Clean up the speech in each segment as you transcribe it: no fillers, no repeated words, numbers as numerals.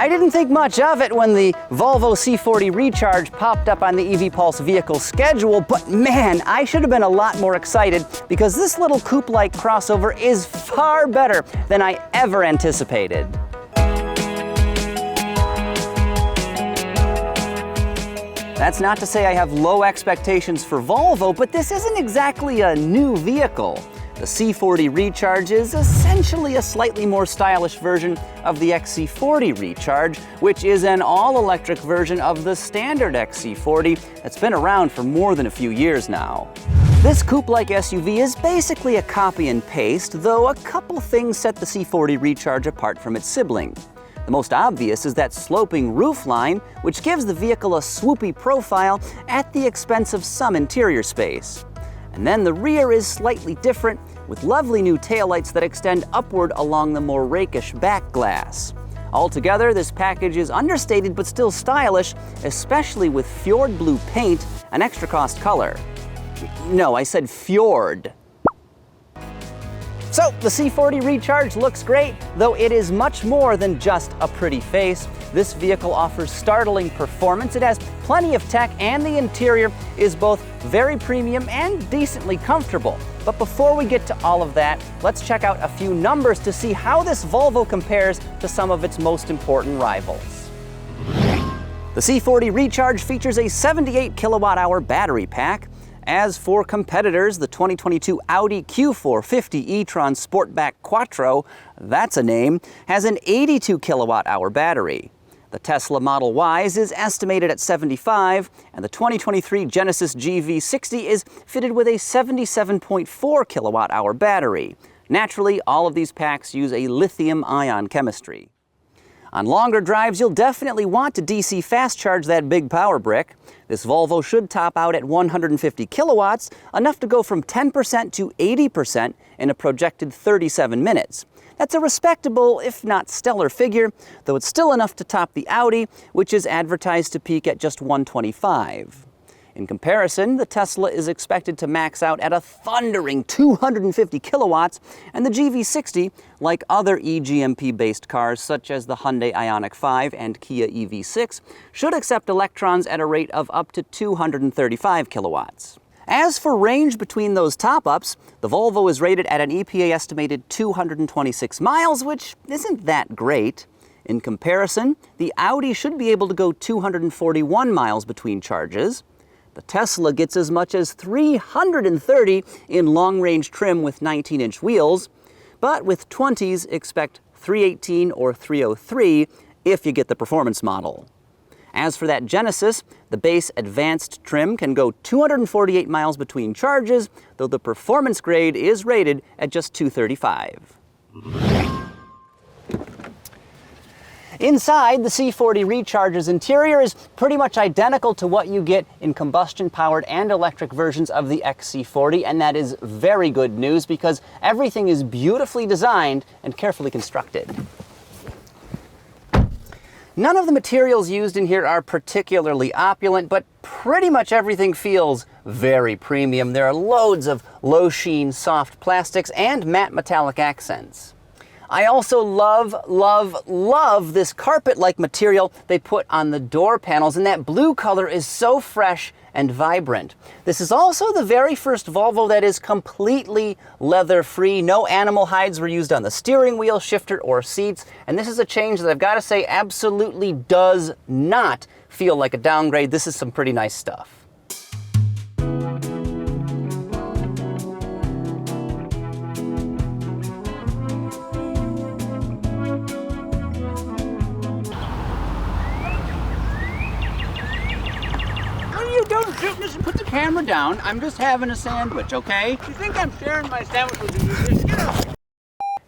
I didn't think much of it when the Volvo C40 Recharge popped up on the EV Pulse vehicle schedule, but man, I should have been a lot more excited because this little coupe-like crossover is far better than I ever anticipated. That's not to say I have low expectations for Volvo, but this isn't exactly a new vehicle. The C40 Recharge is essentially a slightly more stylish version of the XC40 Recharge, which is an all-electric version of the standard XC40 that's been around for more than a few years now. This coupe-like SUV is basically a copy and paste, though a couple things set the C40 Recharge apart from its sibling. The most obvious is that sloping roofline, which gives the vehicle a swoopy profile at the expense of some interior space. And then the rear is slightly different, with lovely new taillights that extend upward along the more rakish back glass. Altogether, this package is understated but still stylish, especially with fjord blue paint, an extra cost color. No, I said fjord. So, the C40 Recharge looks great, though it is much more than just a pretty face. This vehicle offers startling performance, it has plenty of tech, and the interior is both very premium and decently comfortable. But before we get to all of that, let's check out a few numbers to see how this Volvo compares to some of its most important rivals. The C40 Recharge features a 78 kilowatt-hour battery pack. As for competitors, the 2022 Audi Q4 50 e-tron Sportback Quattro, that's a name, has an 82 kilowatt-hour battery. The Tesla Model Y is estimated at 75, and the 2023 Genesis GV60 is fitted with a 77.4 kilowatt-hour battery. Naturally, all of these packs use a lithium-ion chemistry. On longer drives, you'll definitely want to DC fast charge that big power brick. This Volvo should top out at 150 kilowatts, enough to go from 10% to 80% in a projected 37 minutes. That's a respectable, if not stellar figure, though it's still enough to top the Audi, which is advertised to peak at just 125. In comparison, the Tesla is expected to max out at a thundering 250 kilowatts, and the GV60, like other eGMP-based cars such as the Hyundai Ioniq 5 and Kia EV6, should accept electrons at a rate of up to 235 kilowatts. As for range between those top-ups, the Volvo is rated at an EPA-estimated 226 miles, which isn't that great. In comparison, the Audi should be able to go 241 miles between charges. The Tesla gets as much as 330 in long-range trim with 19-inch wheels, but with 20s, expect 318 or 303 if you get the performance model. As for that Genesis, the base advanced trim can go 248 miles between charges, though the performance grade is rated at just 235. Inside, the C40 Recharge's interior is pretty much identical to what you get in combustion-powered and electric versions of the XC40, and that is very good news because everything is beautifully designed and carefully constructed. None of the materials used in here are particularly opulent, but pretty much everything feels very premium. There are loads of low-sheen, soft plastics and matte metallic accents. I also love this carpet-like material they put on the door panels, and that blue color is so fresh and vibrant. This is also the very first Volvo that is completely leather-free. No animal hides were used on the steering wheel, shifter, or seats, and this is a change that I've got to say absolutely does not feel like a downgrade. This is some pretty nice stuff. Don't shoot, listen, put the camera down. I'm just having a sandwich, okay? You think I'm sharing my sandwich with you? Just get up.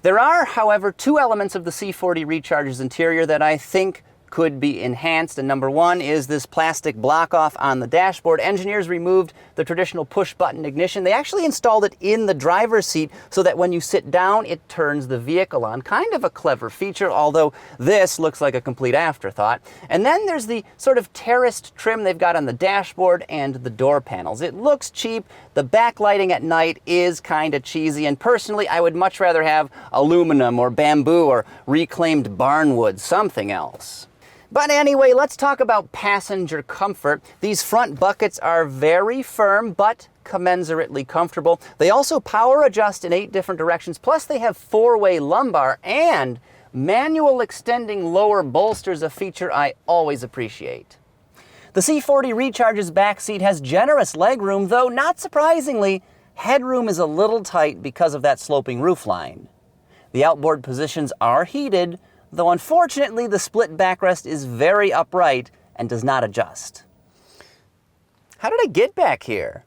There are, however, two elements of the C40 Recharge's interior that I think could be enhanced, and number one is this plastic block off on the dashboard. Engineers removed the traditional push-button ignition. They actually installed it in the driver's seat so that when you sit down, it turns the vehicle on. Kind of a clever feature, although this looks like a complete afterthought. And then there's the sort of terraced trim they've got on the dashboard and the door panels. It looks cheap. The backlighting at night is kind of cheesy, and personally, I would much rather have aluminum or bamboo or reclaimed barnwood, something else. But anyway, let's talk about passenger comfort. These front buckets are very firm, but commensurately comfortable. They also power adjust in 8 different directions, plus they have 4-way lumbar and manual extending lower bolsters, a feature I always appreciate. The C40 Recharge's back seat has generous legroom, though not surprisingly, headroom is a little tight because of that sloping roofline. The outboard positions are heated, though unfortunately the split backrest is very upright and does not adjust. How did I get back here?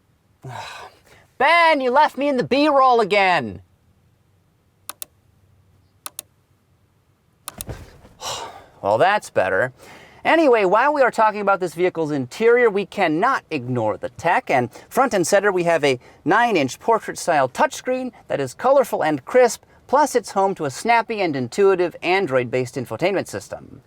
Ben, you left me in the B-roll again. Well, that's better. Anyway, while we are talking about this vehicle's interior, we cannot ignore the tech. And front and center, we have a 9-inch portrait-style touchscreen that is colorful and crisp, plus it's home to a snappy and intuitive Android-based infotainment system.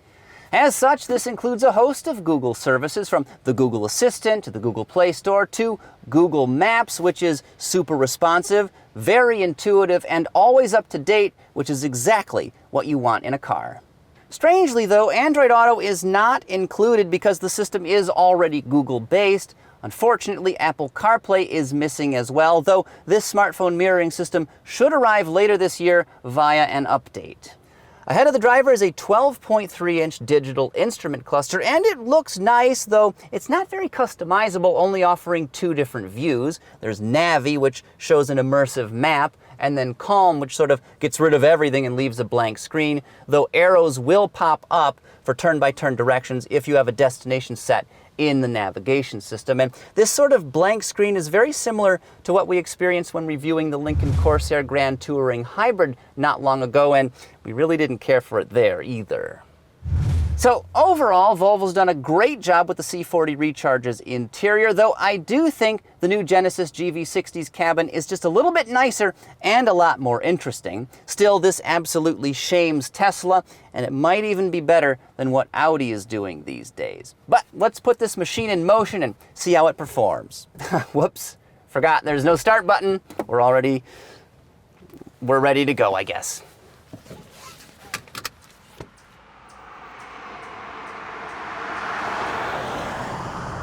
As such, this includes a host of Google services, from the Google Assistant to the Google Play Store to Google Maps, which is super responsive, very intuitive, and always up to date, which is exactly what you want in a car. Strangely though, Android Auto is not included because the system is already Google-based. Unfortunately, Apple CarPlay is missing as well, though this smartphone mirroring system should arrive later this year via an update. Ahead of the driver is a 12.3-inch digital instrument cluster, and it looks nice, though it's not very customizable, only offering 2 different views. There's Navi, which shows an immersive map, and then Calm, which sort of gets rid of everything and leaves a blank screen, though arrows will pop up for turn-by-turn directions if you have a destination set in the navigation system. And this sort of blank screen is very similar to what we experienced when reviewing the Lincoln Corsair Grand Touring Hybrid not long ago, and we really didn't care for it there either. So overall, Volvo's done a great job with the C40 Recharge's interior, though I do think the new Genesis GV60's cabin is just a little bit nicer and a lot more interesting. Still, this absolutely shames Tesla, and it might even be better than what Audi is doing these days. But let's put this machine in motion and see how it performs. Whoops, forgot there's no start button. We're ready to go, I guess.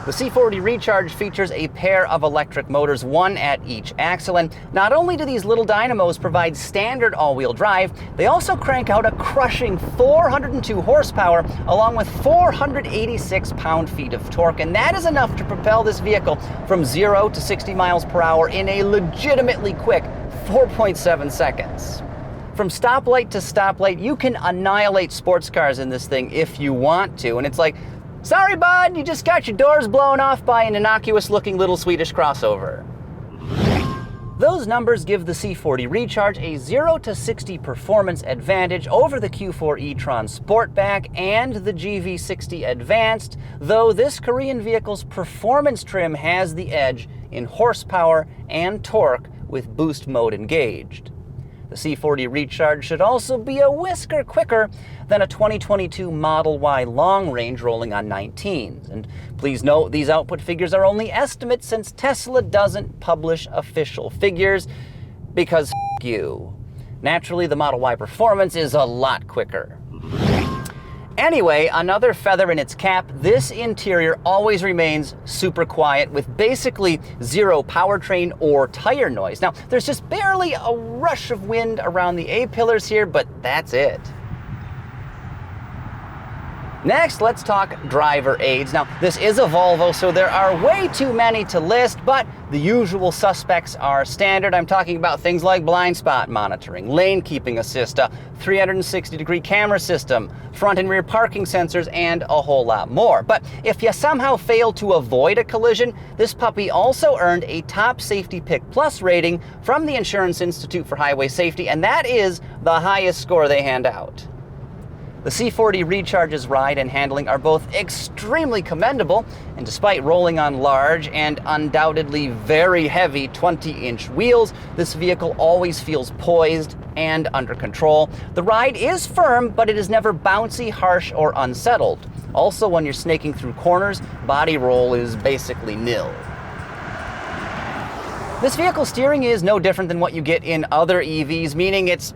The C40 Recharge features a pair of electric motors, one at each axle, and not only do these little dynamos provide standard all-wheel drive, they also crank out a crushing 402 horsepower along with 486 pound-feet of torque, and that is enough to propel this vehicle from 0 to 60 miles per hour in a legitimately quick 4.7 seconds. From stoplight to stoplight, you can annihilate sports cars in this thing if you want to, and it's like, sorry, bud, you just got your doors blown off by an innocuous-looking little Swedish crossover. Those numbers give the C40 Recharge a 0 to 60 performance advantage over the Q4 e-tron Sportback and the GV60 Advanced, though this Korean vehicle's performance trim has the edge in horsepower and torque with boost mode engaged. The C40 Recharge should also be a whisker quicker than a 2022 Model Y long range rolling on 19s. And please note, these output figures are only estimates since Tesla doesn't publish official figures, because f*** you. Naturally, the Model Y performance is a lot quicker. Anyway, another feather in its cap, this interior always remains super quiet with basically zero powertrain or tire noise. Now, there's just barely a rush of wind around the A-pillars here, but that's it. Next, let's talk driver aids. Now, this is a Volvo, so there are way too many to list, but the usual suspects are standard. I'm talking about things like blind spot monitoring, lane keeping assist, a 360-degree camera system, front and rear parking sensors, and a whole lot more. But if you somehow fail to avoid a collision, this puppy also earned a Top Safety Pick Plus rating from the Insurance Institute for Highway Safety, and that is the highest score they hand out. The C40 Recharge's ride and handling are both extremely commendable, and despite rolling on large and undoubtedly very heavy 20-inch wheels, this vehicle always feels poised and under control. The ride is firm, but it is never bouncy, harsh, or unsettled. Also, when you're snaking through corners, body roll is basically nil. This vehicle's steering is no different than what you get in other EVs, meaning it's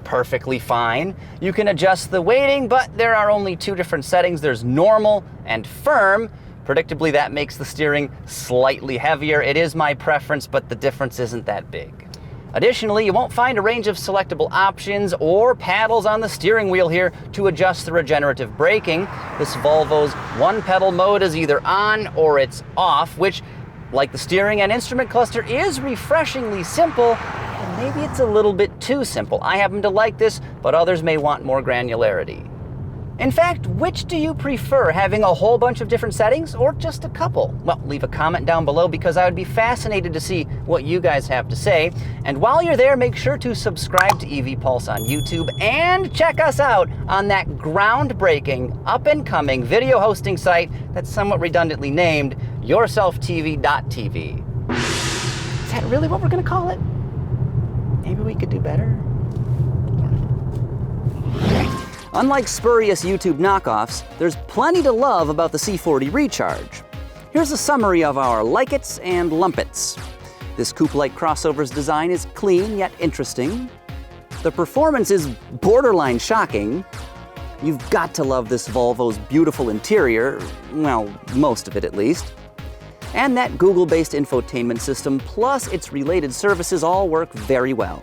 perfectly fine. You can adjust the weighting, but there are only two different settings. There's normal and firm. Predictably, that makes the steering slightly heavier. It is my preference, but the difference isn't that big. Additionally, you won't find a range of selectable options or paddles on the steering wheel here to adjust the regenerative braking. This Volvo's one-pedal mode is either on or it's off, which, like the steering and instrument cluster, is refreshingly simple. Maybe it's a little bit too simple. I happen to like this, but others may want more granularity. In fact, which do you prefer, having a whole bunch of different settings or just a couple? Well, leave a comment down below because I would be fascinated to see what you guys have to say. And while you're there, make sure to subscribe to EV Pulse on YouTube and check us out on that groundbreaking, up-and-coming video hosting site that's somewhat redundantly named yourselftv.tv. Is that really what we're going to call it? Maybe we could do better? Unlike spurious YouTube knockoffs, there's plenty to love about the C40 Recharge. Here's a summary of our like-its and lump-its. This coupe-like crossover's design is clean yet interesting. The performance is borderline shocking. You've got to love this Volvo's beautiful interior, well, most of it at least. And that Google-based infotainment system plus its related services all work very well.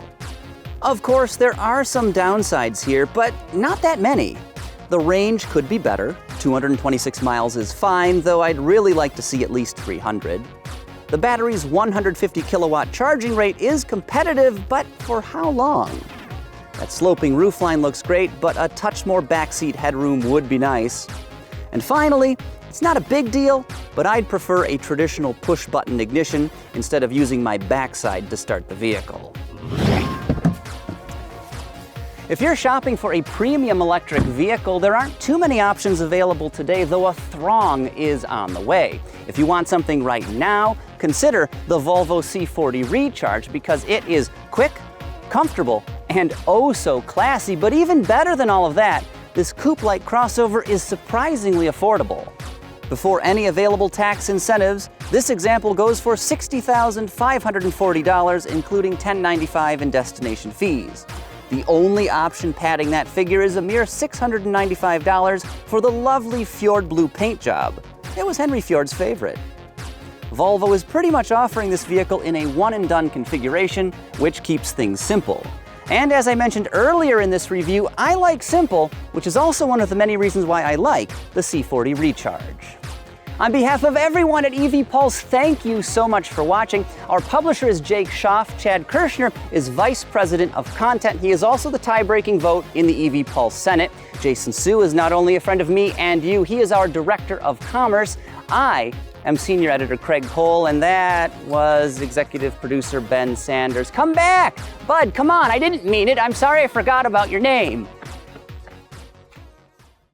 Of course, there are some downsides here, but not that many. The range could be better. 226 miles is fine, though I'd really like to see at least 300. The battery's 150 kilowatt charging rate is competitive, but for how long? That sloping roofline looks great, but a touch more backseat headroom would be nice. And finally, it's not a big deal, but I'd prefer a traditional push-button ignition instead of using my backside to start the vehicle. If you're shopping for a premium electric vehicle, there aren't too many options available today, though a throng is on the way. If you want something right now, consider the Volvo C40 Recharge because it is quick, comfortable, and oh so classy. But even better than all of that, this coupe-like crossover is surprisingly affordable. Before any available tax incentives, this example goes for $60,540, including $1095 in destination fees. The only option padding that figure is a mere $695 for the lovely Fjord Blue paint job. It was Henry Fjord's favorite. Volvo is pretty much offering this vehicle in a one-and-done configuration, which keeps things simple. And as I mentioned earlier in this review, I like simple, which is also one of the many reasons why I like the C40 Recharge. On behalf of everyone at EV Pulse, thank you so much for watching. Our publisher is Jake Schaaf. Chad Kirshner is Vice President of Content. He is also the tie-breaking vote in the EV Pulse Senate. Jason Su is not only a friend of me and you, he is our Director of Commerce. I am Senior Editor Craig Cole, and that was Executive Producer Ben Sanders. Come back! Bud, come on, I didn't mean it. I'm sorry I forgot about your name.